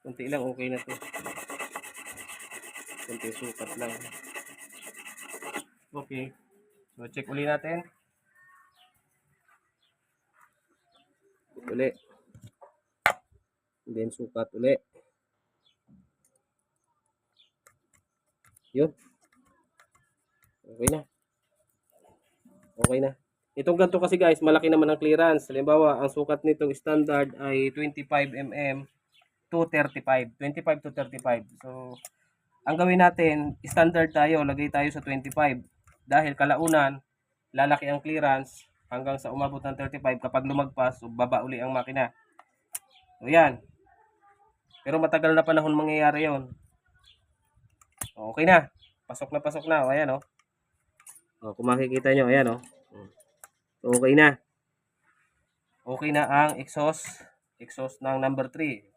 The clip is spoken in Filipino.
Kunti lang, okay na to. Kunti sukat lang. Okay. So, check uli natin. Uli. Then, sukat uli. Yun. Okay na. Okay na. Itong ganito kasi guys, malaki naman ang clearance. Halimbawa, ang sukat nitong standard ay 25 mm to 35. 25 to 35. So, ang gawin natin, standard tayo, lagay tayo sa 25. Dahil kalaunan, lalaki ang clearance hanggang sa umabot ng 35. Kapag lumagpas, so baba uli ang makina. So, yan. Pero matagal na panahon mangyayari yon. Okay na. Pasok na. O, ayan o. O, kung makikita nyo, ayan o. So, okay na. Okay na ang exhaust ng number 3.